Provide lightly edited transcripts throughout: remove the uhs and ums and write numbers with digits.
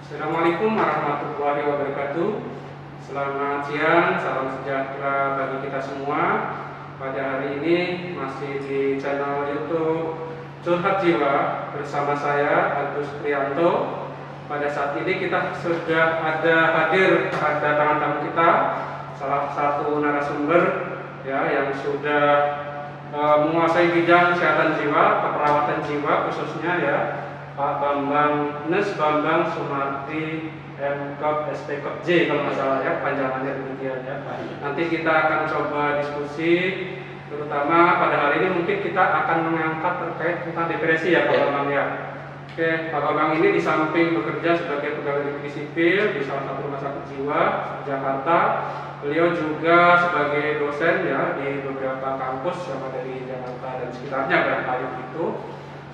Assalamualaikum warahmatullahi wabarakatuh. Selamat siang, salam sejahtera bagi kita semua. Pada hari ini masih di channel YouTube Curhat Jiwa bersama saya Agus Prianto. Pada saat ini kita sudah hadir kedatangan tamu kita, salah satu narasumber ya yang sudah menguasai bidang kesehatan jiwa, keperawatan jiwa khususnya ya, Pak Bambang Sumardi MKop SPKop J kalau nggak salah ya, panjangannya demikian ya. Nanti kita akan coba diskusi, terutama pada hari ini mungkin kita akan mengangkat terkait tentang depresi ya Pak Bambang ya. Oke, Pak Bambang ini di samping bekerja sebagai pegawai negeri sipil di salah satu rumah sakit jiwa Jakarta, beliau juga sebagai dosen ya di beberapa kampus yang ada di Jakarta dan sekitarnya barangkali itu,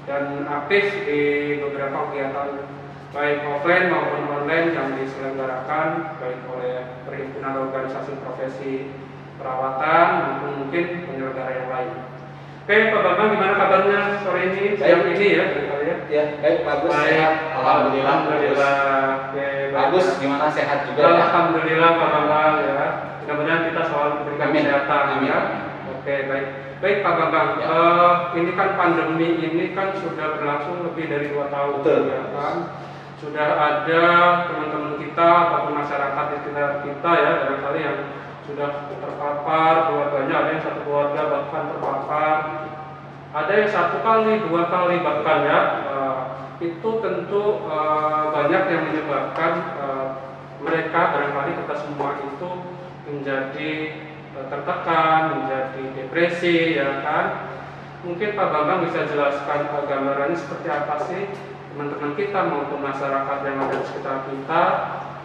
dan aktif di beberapa kegiatan baik offline maupun online yang diselenggarakan baik oleh perhimpunan organisasi profesi perawatan maupun mungkin penyelenggara yang lain. Oke, Pak Bambang gimana kabarnya sore ini, siang ini ya? Ya, baik, bagus, sehat. Alhamdulillah. Oke, bagus, gimana sehat juga? Alhamdulillah Pak Bambang ya. Mudah-mudahan kita selalu diberikan kesehatan ya. Oke, baik. Baik Pak Bambang, ya. Ini kan pandemi ini kan sudah berlangsung lebih dari 2 tahun. Betul. Ya kan? Sudah ada teman-teman kita ataupun masyarakat di sekitar kita ya, barangkali yang sudah terpapar, keluarganya ada yang satu keluarga bahkan terpapar, ada yang 1 kali, 2 kali bahkan ya. Itu tentu banyak yang menyebabkan mereka barangkali kita semua itu menjadi tertekan, menjadi depresi ya kan. Mungkin Pak Bambang bisa jelaskan gambarannya seperti apa sih teman-teman kita maupun masyarakat yang ada di sekitar kita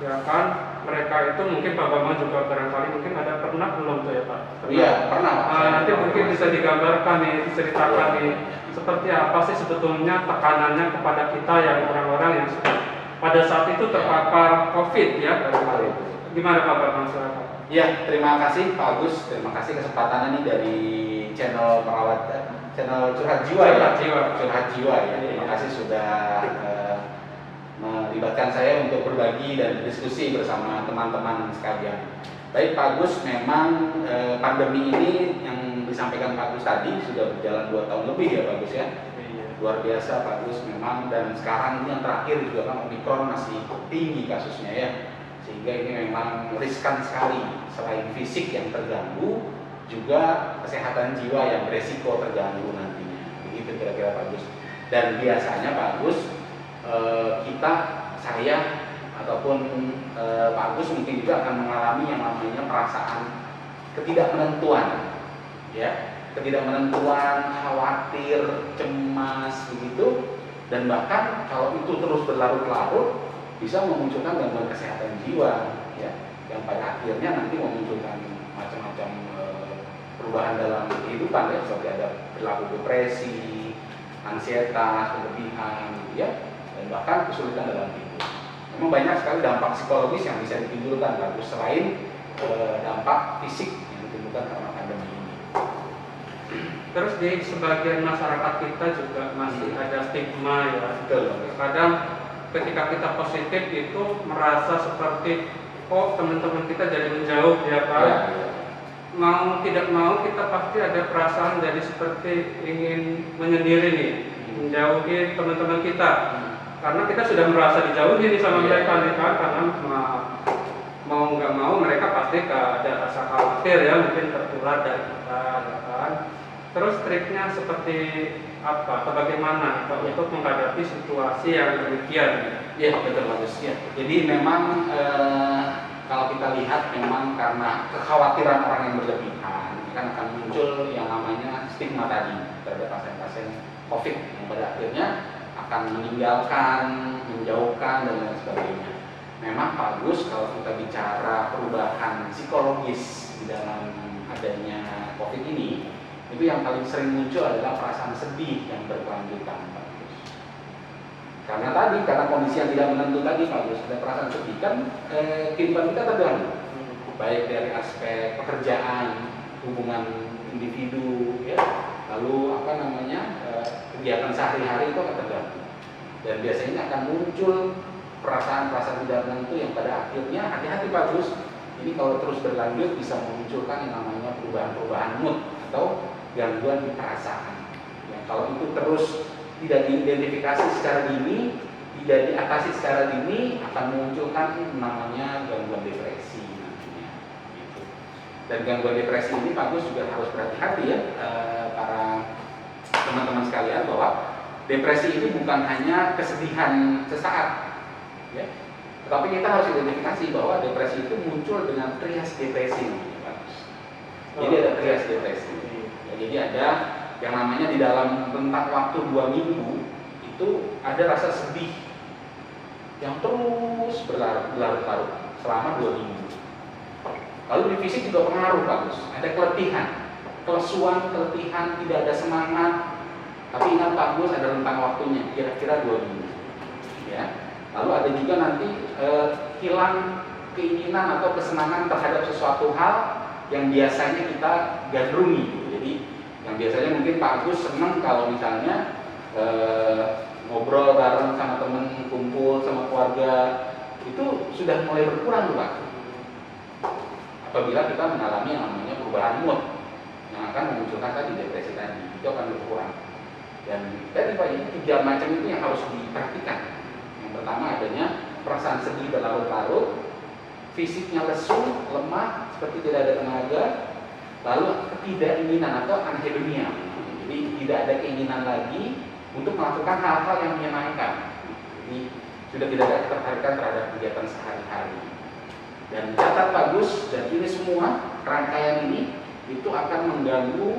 ya kan. Mereka itu mungkin Pak Bambang juga barangkali mungkin ada pernah belum tuh ya Pak? Iya, pernah. Nanti mungkin bisa digambarkan nih, diceritakan nih seperti apa sih sebetulnya tekanannya kepada kita yang orang-orang yang pada saat itu terpapar COVID ya barangkali. Gimana Pak Bambang, silakan. Ya, terima kasih Pak Agus, terima kasih kesempatan ini dari channel channel Curhat Jiwa ya. Curhat Jiwa ya. Terima kasih sudah melibatkan saya untuk berbagi dan diskusi bersama teman-teman sekalian. Baik Pak Agus, memang pandemi ini yang disampaikan Pak Agus tadi sudah berjalan 2 tahun lebih ya Pak Agus ya. Luar biasa Pak Agus memang, dan sekarang ini yang terakhir juga kan Omikron masih tinggi kasusnya ya. Sehingga ini memang riskan sekali, selain fisik yang terganggu, juga kesehatan jiwa yang beresiko terganggu nantinya. Begitu kira-kira Pak Agus. Dan biasanya Pak Agus, saya ataupun Pak Agus mungkin juga akan mengalami yang namanya perasaan ketidakmenentuan, ya, ketidakmenentuan, khawatir, cemas, begitu, dan bahkan kalau itu terus berlarut-larut bisa memunculkan gangguan kesehatan jiwa, ya, yang pada akhirnya nanti memunculkan macam-macam perubahan dalam kehidupan, ya, seperti ada perilaku depresi, ansietas, berlebihan, gitu ya, dan bahkan kesulitan dalam tidur. Memang banyak sekali dampak psikologis yang bisa ditimbulkan bagus selain dampak fisik yang ditimbulkan karena pandemi ini. Terus di sebagian masyarakat kita juga masih ada stigma ya. Betul. Kadang ketika kita positif itu merasa seperti kok teman-teman kita jadi menjauh ya Pak. Ya. Mau tidak mau kita pasti ada perasaan jadi seperti ingin menyendiri nih, menjauhi teman-teman kita. Karena kita sudah merasa dijauhi nih sama mereka nih kan, karena mau nggak mau mereka pasti ada rasa khawatir ya, mungkin tertular dari kita ya kan. Terus triknya seperti apa atau bagaimana Pak untuk menghadapi situasi yang demikian? Iya betul bagus ya. Jadi memang kalau kita lihat memang karena kekhawatiran orang yang berlebihan kan akan muncul yang namanya stigma tadi terhadap pasien-pasien COVID yang pada akhirnya akan meninggalkan, menjauhkan dan lain sebagainya. Memang bagus kalau kita bicara perubahan psikologis di dalam adanya COVID ini, itu yang paling sering muncul adalah perasaan sedih yang berkelanjutan, Pak Gus. Karena kondisi yang tidak menentu tadi, Pak Gus, ada perasaan sedih kan kehidupan kita terganggu, baik dari aspek pekerjaan, hubungan individu, ya, lalu kegiatan sehari-hari itu akan terganggu. Dan biasanya akan muncul perasaan-perasaan tidak menentu yang pada akhirnya hati-hati Pak Gus, ini kalau terus berlanjut bisa memunculkan yang namanya perubahan-perubahan mood atau gangguan di perasaan. Ya, kalau itu terus tidak diidentifikasi secara dini, tidak diatasi secara dini, akan memunculkan namanya gangguan depresi nantinya. Gitu. Dan gangguan depresi ini Pak Gus juga harus berhati-hati ya, para teman-teman sekalian, bahwa depresi itu bukan hanya kesedihan sesaat, ya. Tetapi kita harus identifikasi bahwa depresi itu muncul dengan trias depresi. Jadi ada trias depresi. Ya, jadi ada yang namanya di dalam rentang waktu 2 minggu itu ada rasa sedih yang terus berlarut-larut selama 2 minggu. Lalu di fisik juga pengaruh bagus. Ada keletihan, kelesuan, keletihan, tidak ada semangat. Tapi ingat Pak Gus, ada rentang waktunya, kira-kira 2 minggu. Ya. Lalu ada juga nanti hilang keinginan atau kesenangan terhadap sesuatu hal yang biasanya kita gandrungi. Jadi yang biasanya mungkin Pak Agus senang kalau misalnya ngobrol bareng sama temen, kumpul sama keluarga, itu sudah mulai berkurang Pak. Apabila kita mengalami yang namanya perubahan mood yang akan memunculkan tadi depresi tadi, itu akan berkurang. Dan tadi Pak, ini 3 macam itu yang harus diperhatikan. Yang pertama adanya perasaan sedih berlarut-larut, fisiknya lesu, lemah, seperti tidak ada tenaga, lalu ketidakinginan atau anhedonia. Jadi tidak ada keinginan lagi untuk melakukan hal-hal yang menyenangkan. Jadi sudah tidak ada ketertarikan terhadap kegiatan sehari-hari. Dan catat bagus, dan ini semua rangkaian ini itu akan mengganggu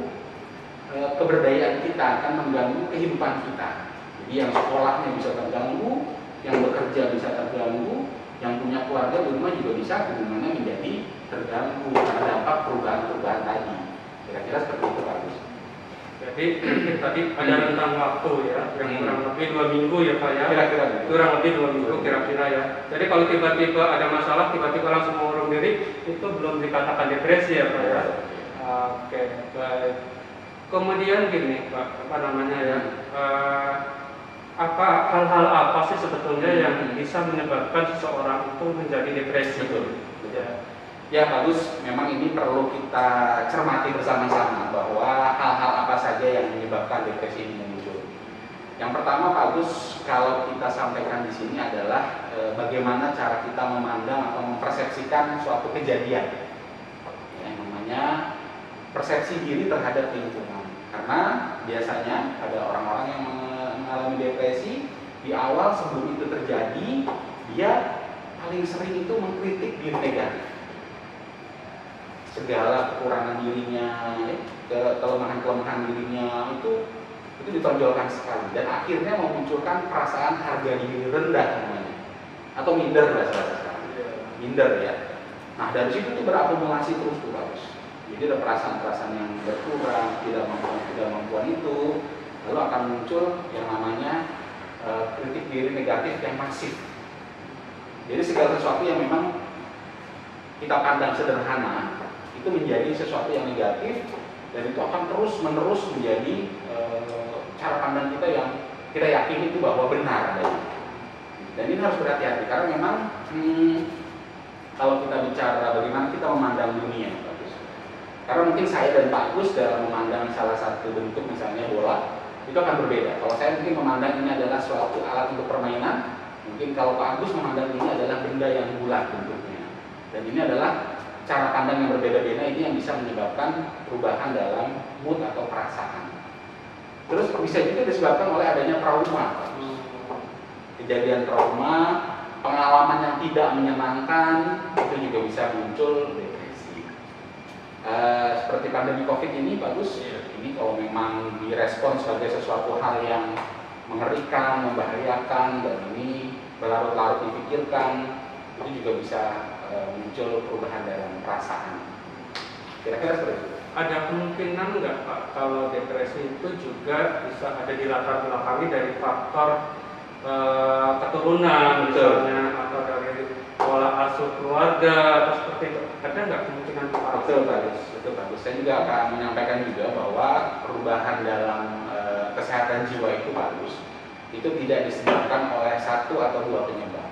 keberdayaan kita, akan mengganggu kehidupan kita. Jadi yang sekolahnya bisa terganggu, yang bekerja bisa terganggu, yang punya keluarga di rumah juga bisa hubungannya menjadi terganggu karena dampak perubahan-perubahan tadi. Kira-kira seperti itu Pak Gus. Jadi tadi ada rentang waktu ya, yang kurang lebih 2 minggu ya Pak ya. Kira-kira kurang lebih 2 minggu kira-kira ya. Jadi kalau tiba-tiba ada masalah, tiba-tiba langsung mengurung diri, itu belum dikatakan depresi ya Pak ya. Oke, baik. Kemudian gini Pak, apa namanya ya? Apa hal-hal apa sih sebetulnya yang bisa menyebabkan seseorang itu menjadi depresi? Betul. Ya bagus, memang ini perlu kita cermati bersama-sama bahwa hal-hal apa saja yang menyebabkan depresi ini muncul. Yang pertama bagus, kalau kita sampaikan di sini adalah bagaimana cara kita memandang atau mempersepsikan suatu kejadian. Yang namanya persepsi diri terhadap lingkungan. Karena biasanya ada orang-orang yang mengalami depresi, di awal sebelum itu terjadi, dia paling sering itu mengkritik diri negatif. Segala kekurangan dirinya, kelemahan-kelemahan dirinya itu ditonjolkan sekali, dan akhirnya memunculkan perasaan harga diri rendah namanya, atau minder bahasa sekarang. Minder ya. Nah dari situ tuh berakumulasi terus tuh bagus. Jadi ada perasaan-perasaan yang berkurang, tidak mampuan itu, lalu akan muncul yang namanya kritik diri negatif yang masif. Jadi segala sesuatu yang memang kita pandang sederhana itu menjadi sesuatu yang negatif, dan itu akan terus menerus menjadi cara pandang kita yang kita yakini itu bahwa benar adanya. Dan ini harus berhati-hati karena memang kalau kita bicara bagaimana kita memandang dunia, karena mungkin saya dan Pak Agus dalam memandang salah satu bentuk misalnya bola itu akan berbeda. Kalau saya mungkin memandang ini adalah suatu alat untuk permainan, mungkin kalau Pak Agus memandang ini adalah benda yang bulat bentuknya. Dan ini adalah cara pandang yang berbeda-beda, ini yang bisa menyebabkan perubahan dalam mood atau perasaan. Terus bisa juga disebabkan oleh adanya trauma. Kejadian trauma, pengalaman yang tidak menyenangkan, itu juga bisa muncul depresi. Seperti pandemi COVID ini bagus, ini kalau memang direspon sebagai sesuatu hal yang mengerikan, membahayakan, dan ini berlarut-larut dipikirkan, itu juga bisa muncul perubahan dalam perasaan. Kira-kira seperti itu. Ada kemungkinan nggak Pak kalau depresi itu juga bisa ada di latar belakangi dari faktor keturunan misalnya, atau dari pola asuh keluarga atau seperti itu? Ada nggak kemungkinan Pak? Betul bagus. Saya juga akan menyampaikan juga bahwa perubahan dalam kesehatan jiwa itu bagus. Itu tidak disebabkan oleh 1 atau 2 penyebab.